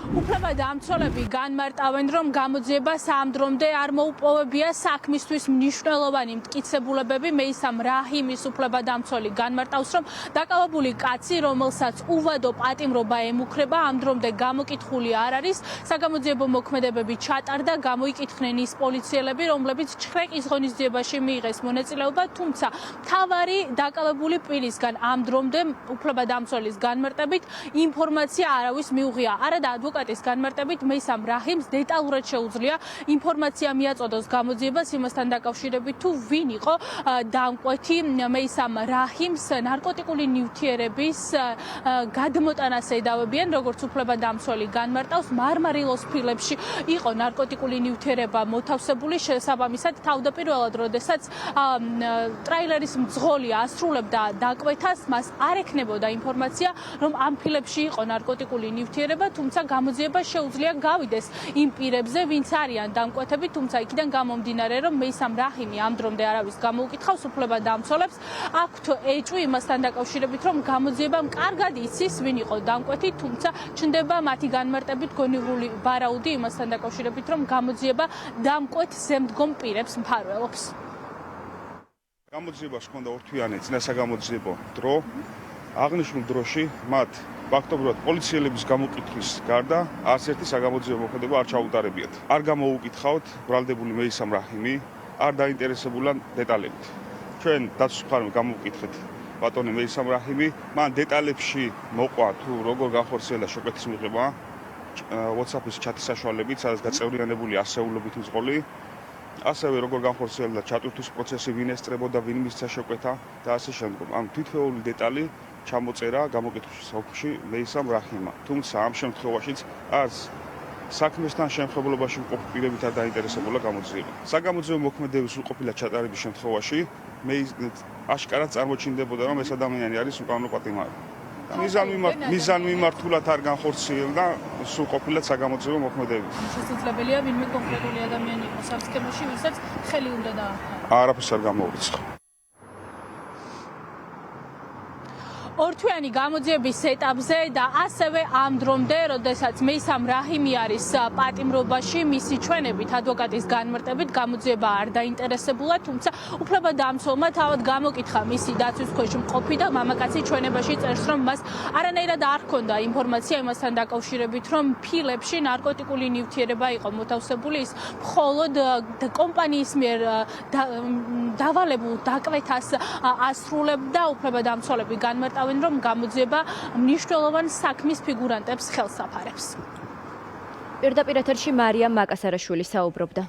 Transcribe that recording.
უფლებადამცველები განმარტავენ, რომ გამოძიებას ამ დრომდე არ მოუპოვებია საქმისთვის მნიშვნელოვანი მტკიცებულებები. მეისამ რაჰიმის უფლებადამცველი განმარტავს, რომ დაკავებული კაცი, რომელსაც უვადო პატიმრობა ემუქრება, ამ დრომდე გამოკითხული არ არის. საგამოძიებო მოქმედებები ჩატარდა, გამოიკითხნენ ის პოლიციელები, რომლებიც ჩხრეკის ღონისძიებაში მიიღეს მონაწილეობა, თუმცა მთავარი დაკავებული პირისგან ამ დრომდე უფლებადამცველის განმარტებით ინფორმაცია არავის მიუღია. არადა ადვოკატის განმარტებით მეისამ რაჰიმს დეტალურად შეუძლია ინფორმაცია მიაწოდოს გამოძიებას იმასთან დაკავშირებით, თუ ვინ იყო დამკვეთი მეისამ რაჰიმს ნარკოტიკული ნივთიერების გადმოტანას ედავებიან, როგორც უფლებადამცველი განმარტავს, მარმარილოს ფილებში იყო ნარკოტიკული ნივთიერება მოთავსებული, შესაბამისად თავდაპირველად, როდესაც ტრაილერის მძღოლი ასრულებდა დაკვეთას, მას არ ექნებოდა ინფორმაცია, რომ ამ ფილებში იყო ნარკოტიკული ნივთიერება, თუმცა გამოძიება შეუძლია გავიდეს იმ პირებზე, ვინც არიან დამკვეთები, თუმცა იქიდან გამომდინარე, რომ მეისამ რაჰიმი ამ დრომდე არავის გამოუკითხავს, უფლებადამცველებს აქვთ ეჭვი იმასთან დაკავშირებით, რომ გამოძიებამ კარგად იცის, ვინ იყო დამკვეთი, თუმცა ჩნდება მათი განმარტებით გონივრული ვარაუდი იმასთან დაკავშირებით, რომ გამოძიება დამკვეთ ზემდგომ პირებს მფარველობს. გამოძიებას ჰქონდა ორთვიანი წინასაგამოძიებო დრო. აღნიშნულ დროში მათ ფაქტობრივად პოლიციელების გამოკითხვის გარდა არც ერთი საგამოძიებო მოქმედება არ ჩაუტარებიათ. არ გამოუკითხავთ ბრალდებული მეისამ რაჰიმი, არ დაინტერესებულან დეტალებით. ჩვენ დაცვის მხარემ გამოვკითხეთ ბატონი მეისამ რაჰიმი, მან დეტალებში მოყვა თუ როგორ განხორციელდა შეკვეთის მიღება WhatsApp-ის ჩატის საშუალებით, სადაც გაწევრიანებული ასეულობით მძღოლი, ასევე როგორ განხორციელდა ჩატვირთვის პროცესი, ვინ ესწრებოდა, ვინ მისცა შეკვეთა და ასე შემდგომ. ამ თითოეული დეტალი ჩამოწერა გამოკითხვის ოფისში მეისამ რაჰიმმა. თუმცა ამ შემთხვევაშიც არც საქმესთან შემხებლობაში მყოფ პირებით არ დაინტერესებულა გამოძიება. საგამოძიებო მოქმედების უყოფილად ჩატარების შემთხვევაში აშკარად წარმოჩინდებოდა, რომ ეს ადამიანი არის უკანონო პატიმარი. მიზანმიმართულად არ განხორციელდა სრულყოფილად საგამოძიებო მოქმედებები. შესაძლებელია ვინმე კონკრეტული ადამიანი იყოს ამ სქემაში, ვისაც ხელი უნდა დაახმაროს. არაფერს არ გამოურიცხა. ორთვიანი გამოძიების ეტაპზე და ასევე ამ დრომდე, როდესაც მეისამ რაჰიმი არის პატიმრობაში, მისი ჩვენებით ადვოკატის განმარტებით გამოძიება არ დაინტერესებულა, თუმცა უფლებადამცველმა თავად გამოკითხა მისი დაცვის ქვეშ მყოფი და მამაკაცი ჩვენებაში წერს, რომ მას არანაირად არ ჰქონდა ინფორმაცია იმასთან დაკავშირებით, რომ ფილებში ნარკოტიკული ნივთიერება იყო მოთავსებული, ის მხოლოდ კომპანიის მიერ დავალებულ დაკვეთას ასრულებდა. უფლებადამცველები განმარტავენ, რომ გამოძიება მნიშვნელოვან საქმის ფიგურანტებს ხელს აფარებს. პირდაპირ ეთერში მარიამ მაკასარაშვილი საუბრობდა.